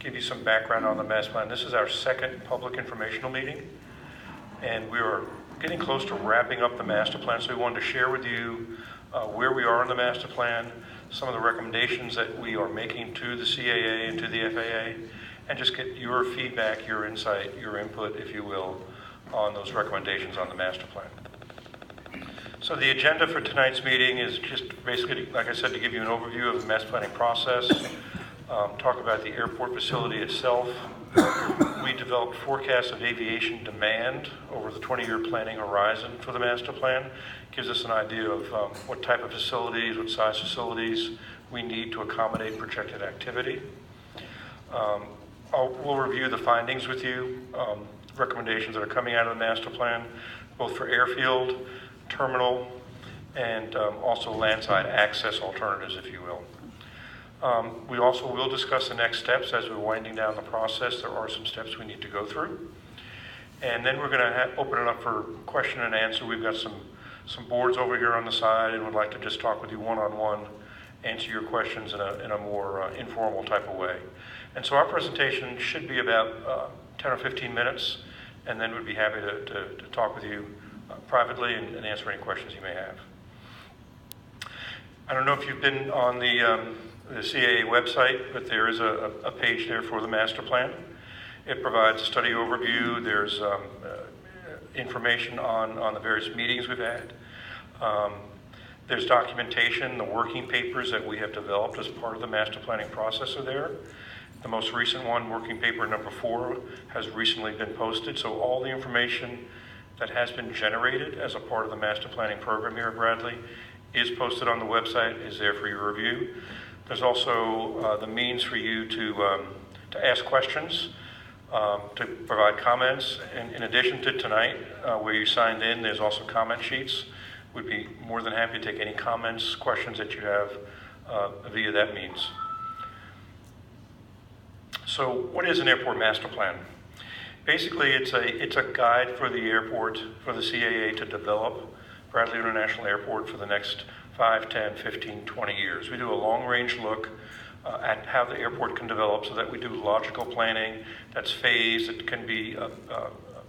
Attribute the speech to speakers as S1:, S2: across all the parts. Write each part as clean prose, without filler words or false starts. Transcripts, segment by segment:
S1: give you some background on the master plan. This is our second public informational meeting, and we are getting close to wrapping up the master plan, so we wanted to share with you where we are in the master plan, some of the recommendations that we are making to the CAA and to the FAA, and just get your feedback, your insight, your input, if you will, on those recommendations on the master plan. So the agenda for tonight's meeting is just basically, like I said, to give you an overview of the master planning process, talk about the airport facility itself. We developed forecasts of aviation demand over the 20-year planning horizon for the master plan. Gives us an idea of what type of facilities, what size facilities we need to accommodate projected activity. We'll review the findings with you, recommendations that are coming out of the master plan, both for airfield, terminal, and also landside access alternatives, if you will. We also will discuss the next steps as we're winding down the process. There are some steps we need to go through. And then we're going to open it up for question and answer. We've got some boards over here on the side and would like to just talk with you one-on-one, answer your questions in a more informal type of way. And so our presentation should be about 10 or 15 minutes, and then we'd be happy to talk with you privately and answer any questions you may have. I don't know if you've been on the CAA website, but there is a page there for the master plan. It provides a study overview. There's information on the various meetings we've had. There's documentation, the working papers that we have developed as part of the master planning process are there. The most recent one, working paper number 4, has recently been posted. So all the information that has been generated as a part of the master planning program here at Bradley is posted on the website, is there for your review. There's also the means for you to ask questions, to provide comments. And in addition to tonight, where you signed in, there's also comment sheets. We'd be more than happy to take any comments, questions that you have via that means. So what is an airport master plan? Basically, it's a guide for the airport, for the CAA to develop Bradley International Airport for the next 5, 10, 15, 20 years. We do a long-range look at how the airport can develop so that we do logical planning that's phased, it can be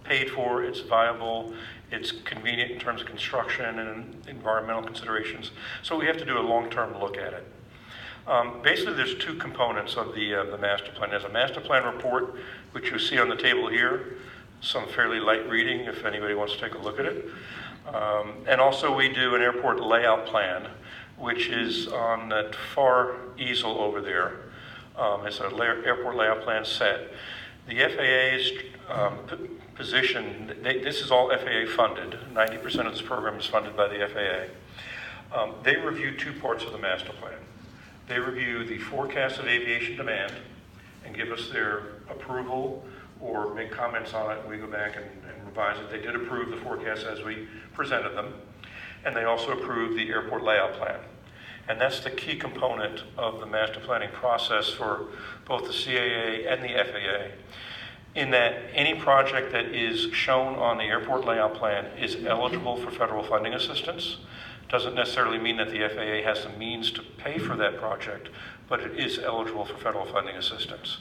S1: paid for, it's viable, it's convenient in terms of construction and environmental considerations. So we have to do a long-term look at it. Basically, there's 2 components of the master plan. There's a master plan report, which you see on the table here, some fairly light reading if anybody wants to take a look at it. And also we do an airport layout plan, which is on that far easel over there. It's an airport layout plan set. The FAA's position, this is all FAA funded. 90% of this program is funded by the FAA. They review 2 parts of the master plan. They review the forecast of aviation demand and give us their approval or make comments on it, and we go back and revise it. They did approve the forecast as we presented them, and they also approved the airport layout plan. And that's the key component of the master planning process for both the CAA and the FAA, in that any project that is shown on the airport layout plan is eligible for federal funding assistance. Doesn't necessarily mean that the FAA has the means to pay for that project, but it is eligible for federal funding assistance.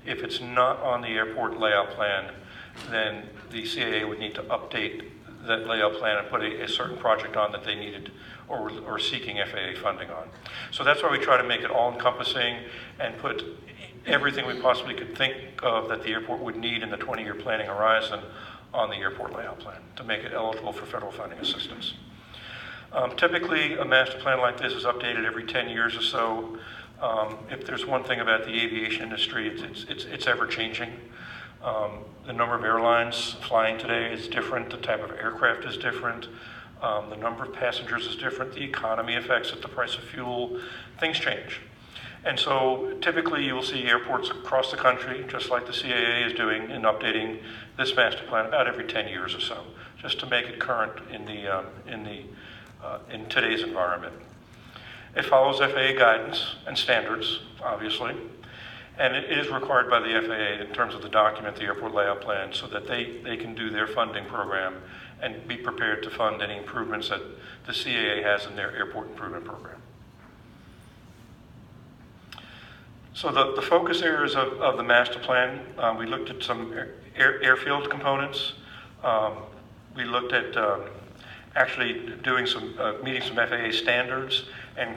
S1: If it's not on the airport layout plan, then the CAA would need to update that layout plan and put a certain project on that they needed or seeking FAA funding on. So that's why we try to make it all-encompassing and put everything we possibly could think of that the airport would need in the 20-year planning horizon on the airport layout plan to make it eligible for federal funding assistance. Typically, a master plan like this is updated every 10 years or so. If there's one thing about the aviation industry, it's ever-changing. The number of airlines flying today is different. The type of aircraft is different. The number of passengers is different. The economy affects it, the price of fuel. Things change. And so typically you will see airports across the country, just like the CAA is doing in updating this master plan about every 10 years or so, just to make it current in today's environment. It follows FAA guidance and standards, obviously, and it is required by the FAA in terms of the document, the airport layout plan, so that they can do their funding program and be prepared to fund any improvements that the CAA has in their airport improvement program. So the focus areas of the master plan, we looked at some airfield components. We looked at actually doing some, meeting some FAA standards and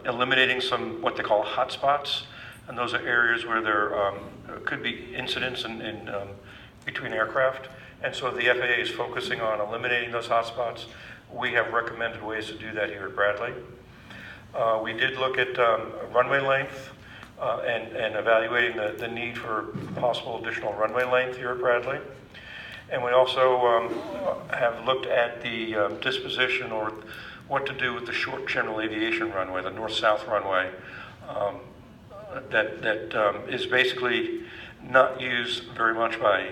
S1: eliminating some what they call hotspots. And those are areas where there could be incidents in between aircraft. And so the FAA is focusing on eliminating those hotspots. We have recommended ways to do that here at Bradley. We did look at runway length and evaluating the need for possible additional runway length here at Bradley. And we also have looked at the disposition or what to do with the short general aviation runway, the north-south runway, that is basically not used very much by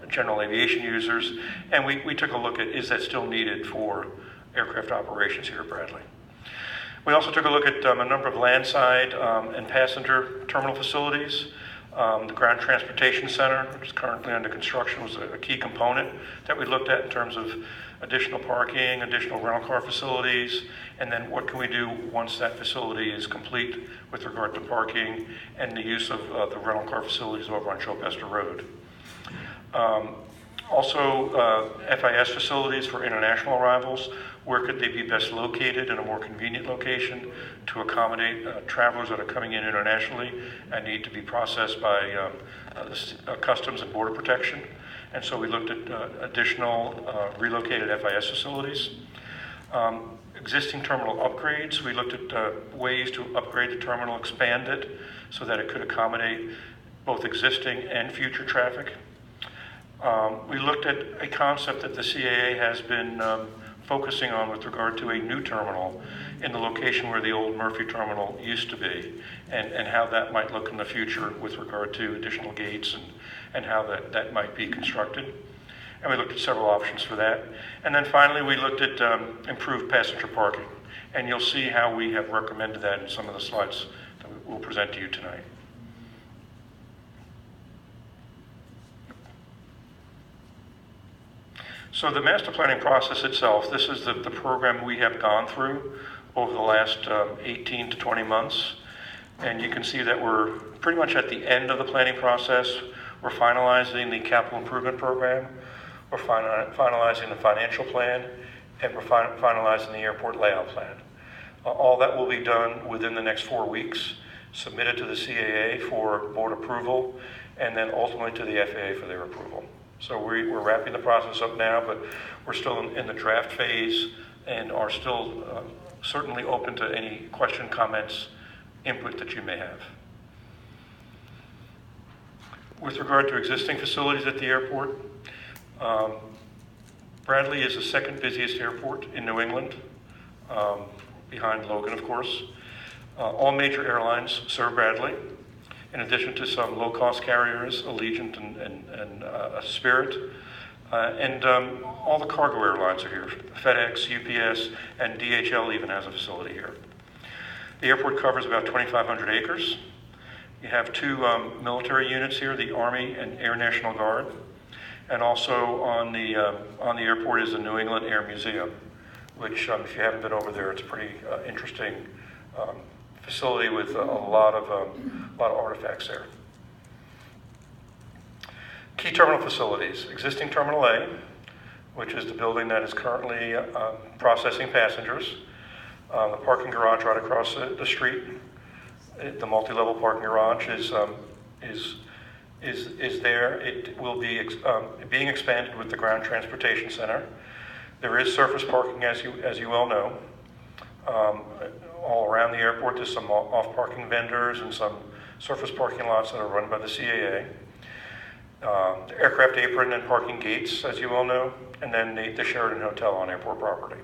S1: general aviation users. And we took a look at, is that still needed for aircraft operations here at Bradley? We also took a look at a number of landside and passenger terminal facilities. The Ground Transportation Center, which is currently under construction, was a key component that we looked at in terms of additional parking, additional rental car facilities, and then what can we do once that facility is complete with regard to parking and the use of the rental car facilities over on Chopester Road. Also, FIS facilities for international arrivals. Where could they be best located in a more convenient location to accommodate travelers that are coming in internationally and need to be processed by Customs and Border Protection? And so we looked at additional relocated FIS facilities. Existing terminal upgrades, we looked at ways to upgrade the terminal, expand it so that it could accommodate both existing and future traffic. We looked at a concept that the CAA has been focusing on with regard to a new terminal in the location where the old Murphy terminal used to be, and how that might look in the future with regard to additional gates and how that might be constructed. And we looked at several options for that. And then finally, we looked at improved passenger parking. And you'll see how we have recommended that in some of the slides that we'll present to you tonight. So the master planning process itself, this is the program we have gone through over the last 18 to 20 months. And you can see that we're pretty much at the end of the planning process. We're finalizing the capital improvement program. We're finalizing the financial plan, and we're finalizing the airport layout plan. All that will be done within the next 4 weeks, submitted to the CAA for board approval, and then ultimately to the FAA for their approval. So we're wrapping the process up now, but we're still in the draft phase and are still certainly open to any question, comments, input that you may have. With regard to existing facilities at the airport, Bradley is the second busiest airport in New England, behind Logan, of course. All major airlines serve Bradley, in addition to some low-cost carriers, Allegiant and Spirit. And all the cargo airlines are here. FedEx, UPS, and DHL even has a facility here. The airport covers about 2,500 acres. You have two military units here, the Army and Air National Guard. And also on the airport is the New England Air Museum, which if you haven't been over there, it's a pretty interesting facility with a lot of artifacts there. Key terminal facilities: existing Terminal A, which is the building that is currently processing passengers. The parking garage right across the street, the multi-level parking garage is there. It will be being expanded with the Ground Transportation Center. There is surface parking, as you well know. All around the airport, there's some off-parking vendors and some surface parking lots that are run by the CAA. The aircraft apron and parking gates, as you well know, and then the Sheraton Hotel on airport property.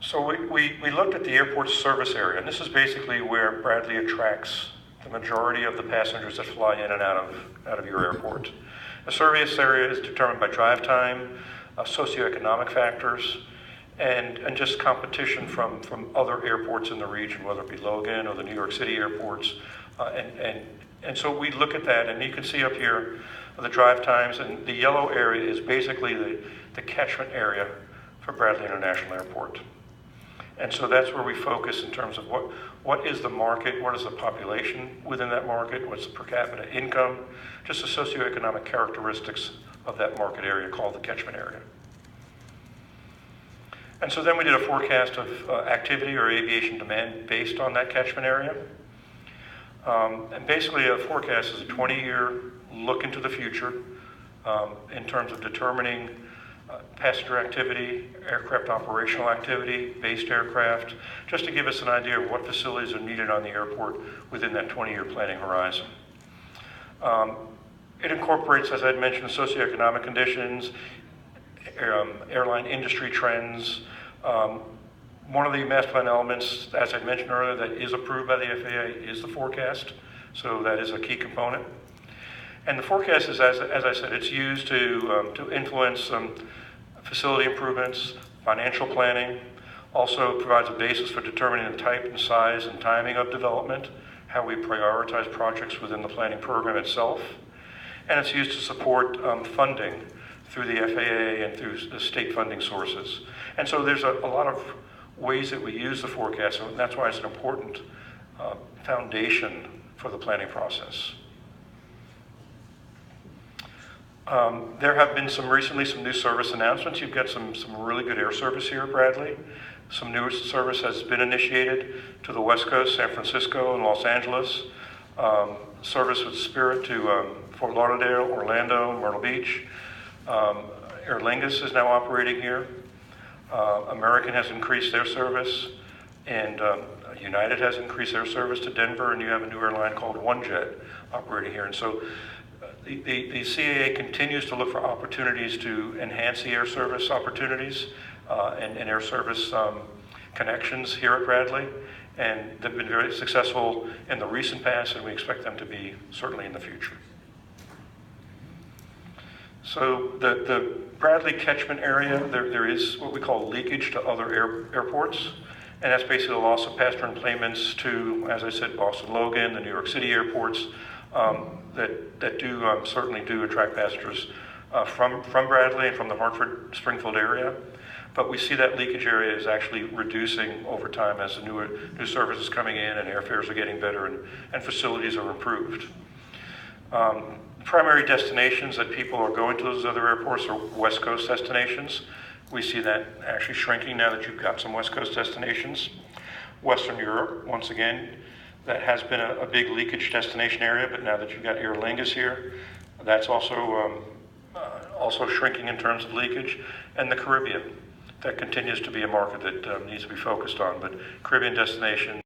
S1: So we looked at the airport's service area, and this is basically where Bradley attracts the majority of the passengers that fly in and out of your airport. The service area is determined by drive time, socioeconomic factors, and just competition from other airports in the region, whether it be Logan or the New York City airports. And so we look at that, and you can see up here the drive times, and the yellow area is basically the catchment area for Bradley International Airport. And so that's where we focus in terms of what is the market, what is the population within that market, what's the per capita income, just the socioeconomic characteristics of that market area called the catchment area. And so then we did a forecast of activity or aviation demand based on that catchment area. And basically a forecast is a 20-year look into the future in terms of determining passenger activity, aircraft operational activity, based aircraft, just to give us an idea of what facilities are needed on the airport within that 20-year planning horizon. It incorporates, as I'd mentioned, socioeconomic conditions, airline industry trends. One of the master plan elements, as I mentioned earlier, that is approved by the FAA is the forecast, so that is a key component. And the forecast is, as I said, it's used to influence facility improvements, financial planning, also provides a basis for determining the type and size and timing of development, how we prioritize projects within the planning program itself, and it's used to support funding through the FAA and through the state funding sources. And so there's a lot of ways that we use the forecast, and that's why it's an important foundation for the planning process. There have been recently some new service announcements. You've got some really good air service here at Bradley. Some new service has been initiated to the West Coast, San Francisco and Los Angeles. Service with Spirit to Fort Lauderdale, Orlando, Myrtle Beach. Aer Lingus is now operating here. American has increased their service, and United has increased their service to Denver, and you have a new airline called OneJet operating here. And so the CAA continues to look for opportunities to enhance the air service opportunities and air service connections here at Bradley, and they've been very successful in the recent past, and we expect them to be certainly in the future. So the Bradley catchment area, there is what we call leakage to other airports, and that's basically the loss of passenger enplanements to, as I said, Boston Logan, the New York City airports that certainly do attract passengers from Bradley and from the Hartford, Springfield area. But we see that leakage area is actually reducing over time as the new services coming in and airfares are getting better and facilities are improved. Primary destinations that people are going to those other airports are West Coast destinations. We see that actually shrinking now that you've got some West Coast destinations. Western Europe, once again, that has been a big leakage destination area, but now that you've got Aer Lingus here, that's also shrinking in terms of leakage. And the Caribbean, that continues to be a market that needs to be focused on, but Caribbean destination